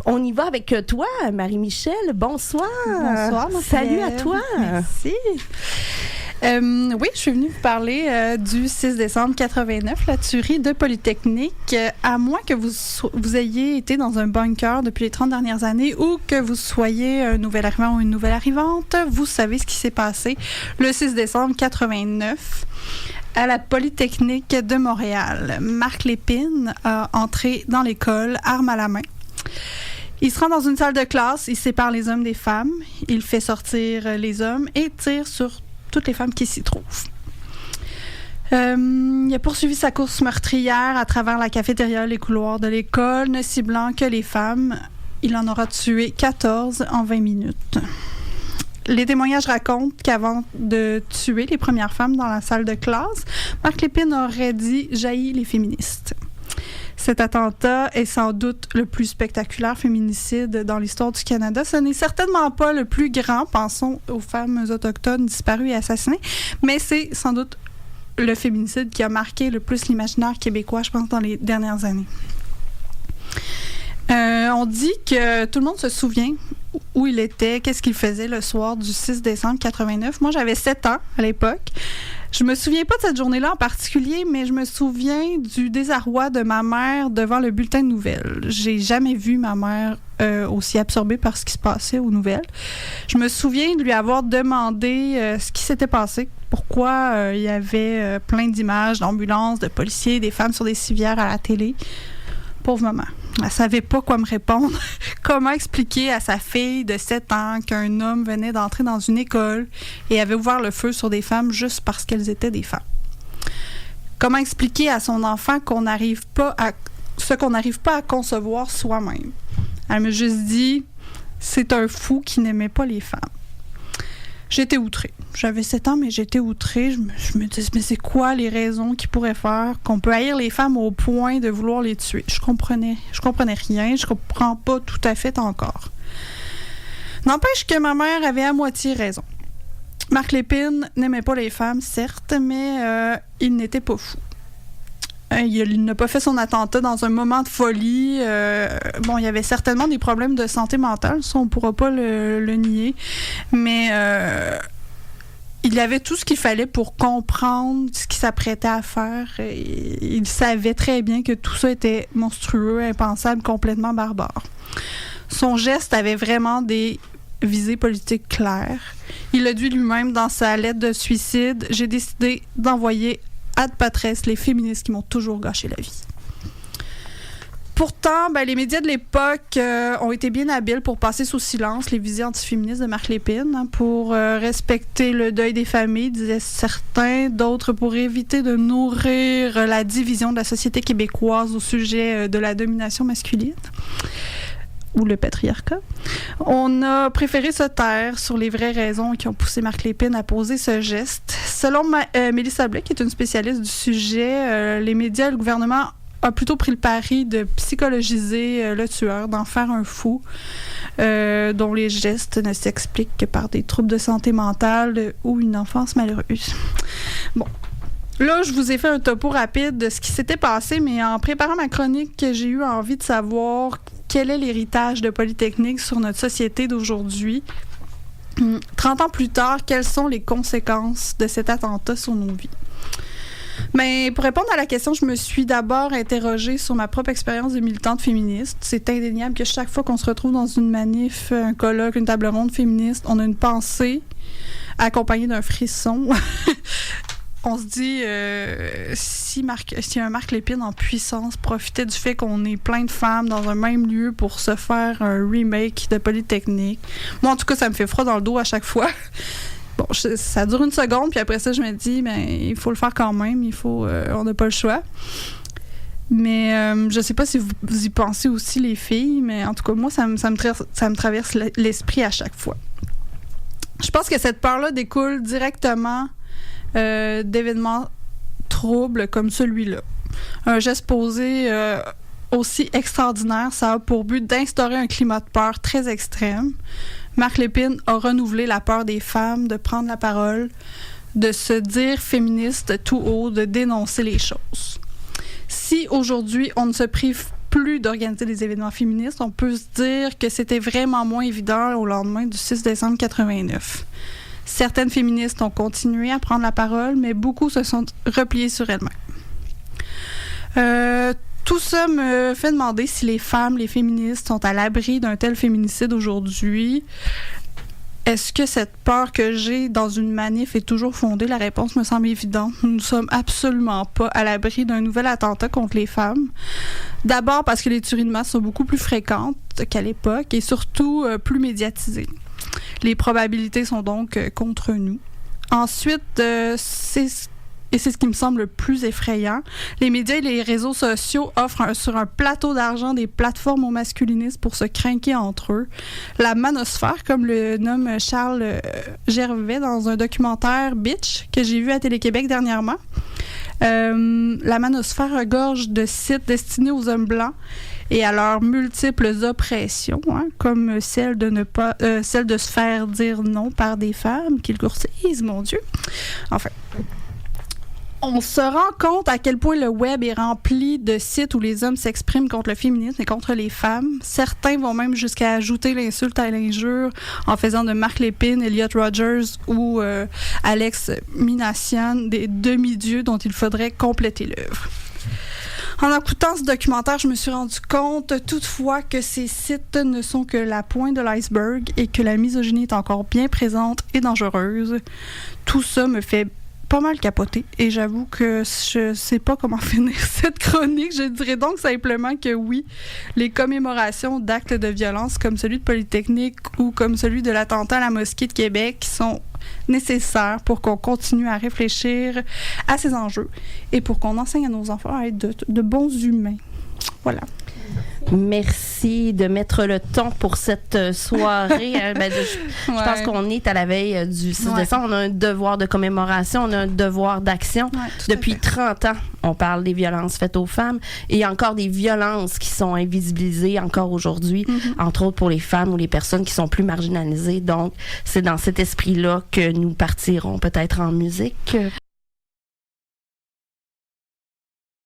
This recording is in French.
on y va avec toi, Marie-Michel. Bonsoir. Bonsoir, Salut à toi. Merci. Oui, je suis venue vous parler du 6 décembre 89, la tuerie de Polytechnique. À moins que vous ayez été dans un bunker depuis les 30 dernières années ou que vous soyez un nouvel arrivant ou une nouvelle arrivante, vous savez ce qui s'est passé le 6 décembre 89 à la Polytechnique de Montréal. Marc Lépine a entré dans l'école, arme à la main. Il se rend dans une salle de classe, il sépare les hommes des femmes, il fait sortir les hommes et tire sur toutes les femmes qui s'y trouvent. Il a poursuivi sa course meurtrière à travers la cafétéria, les couloirs de l'école, ne ciblant que les femmes. Il en aura tué 14 en 20 minutes. Les témoignages racontent qu'avant de tuer les premières femmes dans la salle de classe, Marc Lépine aurait dit « jaillit les féministes ». Cet attentat est sans doute le plus spectaculaire féminicide dans l'histoire du Canada. Ce n'est certainement pas le plus grand, pensons aux femmes autochtones disparues et assassinées, mais c'est sans doute le féminicide qui a marqué le plus l'imaginaire québécois, je pense, dans les dernières années. On dit que tout le monde se souvient où il était, qu'est-ce qu'il faisait le soir du 6 décembre 89. Moi, j'avais 7 ans à l'époque. Je me souviens pas de cette journée-là en particulier, mais je me souviens du désarroi de ma mère devant le bulletin de nouvelles. J'ai jamais vu ma mère aussi absorbée par ce qui se passait aux nouvelles. Je me souviens de lui avoir demandé ce qui s'était passé, pourquoi il y avait plein d'images d'ambulances, de policiers, des femmes sur des civières à la télé. Pauvre maman. Elle savait pas quoi me répondre. Comment expliquer à sa fille de 7 ans qu'un homme venait d'entrer dans une école et avait ouvert le feu sur des femmes juste parce qu'elles étaient des femmes? Comment expliquer à son enfant qu'on n'arrive pas à concevoir soi-même? Elle m'a juste dit « c'est un fou qui n'aimait pas les femmes ». J'étais outrée. J'avais 7 ans, mais j'étais outrée. Je me disais, mais c'est quoi les raisons qui pourraient faire qu'on peut haïr les femmes au point de vouloir les tuer? Je comprenais rien. Je comprends pas tout à fait encore. N'empêche que ma mère avait à moitié raison. Marc Lépine n'aimait pas les femmes, certes, mais il n'était pas fou. Il n'a pas fait son attentat dans un moment de folie. Il y avait certainement des problèmes de santé mentale, ça, on ne pourra pas le nier. Mais il avait tout ce qu'il fallait pour comprendre ce qu'il s'apprêtait à faire. Il savait très bien que tout ça était monstrueux, impensable, complètement barbare. Son geste avait vraiment des visées politiques claires. Il l'a dit lui-même dans sa lettre de suicide. « J'ai décidé d'envoyer ad patres les féministes qui m'ont toujours gâché la vie. » Pourtant, les médias de l'époque ont été bien habiles pour passer sous silence les visées antiféministes de Marc Lépine, pour respecter le deuil des familles, disaient certains, d'autres pour éviter de nourrir la division de la société québécoise au sujet de la domination masculine ou le patriarcat. On a préféré se taire sur les vraies raisons qui ont poussé Marc Lépine à poser ce geste. Selon Mélissa Blais, qui est une spécialiste du sujet, les médias et le gouvernement a plutôt pris le pari de psychologiser le tueur, d'en faire un fou, dont les gestes ne s'expliquent que par des troubles de santé mentale ou une enfance malheureuse. Bon. Là, je vous ai fait un topo rapide de ce qui s'était passé, mais en préparant ma chronique, j'ai eu envie de savoir quel est l'héritage de Polytechnique sur notre société d'aujourd'hui. 30 ans plus tard, quelles sont les conséquences de cet attentat sur nos vies? Mais pour répondre à la question, je me suis d'abord interrogée sur ma propre expérience de militante féministe. C'est indéniable que chaque fois qu'on se retrouve dans une manif, un colloque, une table ronde féministe, on a une pensée accompagnée d'un frisson. On se dit, si un Marc Lépine en puissance profitait du fait qu'on est plein de femmes dans un même lieu pour se faire un remake de Polytechnique. Moi, en tout cas, ça me fait froid dans le dos à chaque fois. Bon, ça dure une seconde, puis après ça, je me dis, il faut le faire quand même, on n'a pas le choix. Mais je sais pas si vous y pensez aussi, les filles, mais en tout cas, moi, ça me traverse l'esprit à chaque fois. Je pense que cette peur-là découle directement d'événements troubles comme celui-là. Un geste posé aussi extraordinaire, ça a pour but d'instaurer un climat de peur très extrême. Marc Lépine a renouvelé la peur des femmes de prendre la parole, de se dire féministe tout haut, de dénoncer les choses. Si aujourd'hui on ne se prive plus plus d'organiser des événements féministes, on peut se dire que c'était vraiment moins évident au lendemain du 6 décembre 89. Certaines féministes ont continué à prendre la parole, mais beaucoup se sont repliées sur elles-mêmes. Tout ça me fait demander si les femmes, les féministes, sont à l'abri d'un tel féminicide aujourd'hui. Est-ce que cette peur que j'ai dans une manif est toujours fondée? La réponse me semble évidente. Nous ne sommes absolument pas à l'abri d'un nouvel attentat contre les femmes. D'abord parce que les tueries de masse sont beaucoup plus fréquentes qu'à l'époque et surtout plus médiatisées. Les probabilités sont donc contre nous. Ensuite, c'est ce qui me semble le plus effrayant, les médias et les réseaux sociaux offrent sur un plateau d'argent des plateformes aux masculinistes pour se crinquer entre eux. La manosphère, comme le nomme Charles Gervais dans un documentaire Bitch que j'ai vu à Télé-Québec dernièrement. La manosphère regorge de sites destinés aux hommes blancs et à leurs multiples oppressions, comme celle de se faire dire non par des femmes qu'ils courtisent, mon Dieu. Enfin, on se rend compte à quel point le web est rempli de sites où les hommes s'expriment contre le féminisme et contre les femmes. Certains vont même jusqu'à ajouter l'insulte à l'injure en faisant de Mark Lépine, Elliot Rogers ou Alex Minassian des demi-dieux dont il faudrait compléter l'œuvre. En écoutant ce documentaire, je me suis rendu compte toutefois que ces sites ne sont que la pointe de l'iceberg et que la misogynie est encore bien présente et dangereuse. Tout ça me fait pas mal capoté et j'avoue que je sais pas comment finir cette chronique. Je dirais donc simplement que oui, les commémorations d'actes de violence comme celui de Polytechnique ou comme celui de l'attentat à la mosquée de Québec sont nécessaires pour qu'on continue à réfléchir à ces enjeux et pour qu'on enseigne à nos enfants à être de bons humains. Voilà. Merci de mettre le ton pour cette soirée. Je pense qu'on est à la veille du 6 décembre. On a un devoir de commémoration, on a un devoir d'action. Depuis 30 ans, on parle des violences faites aux femmes et il y a encore des violences qui sont invisibilisées encore aujourd'hui, entre autres pour les femmes ou les personnes qui sont plus marginalisées. Donc, c'est dans cet esprit-là que nous partirons peut-être en musique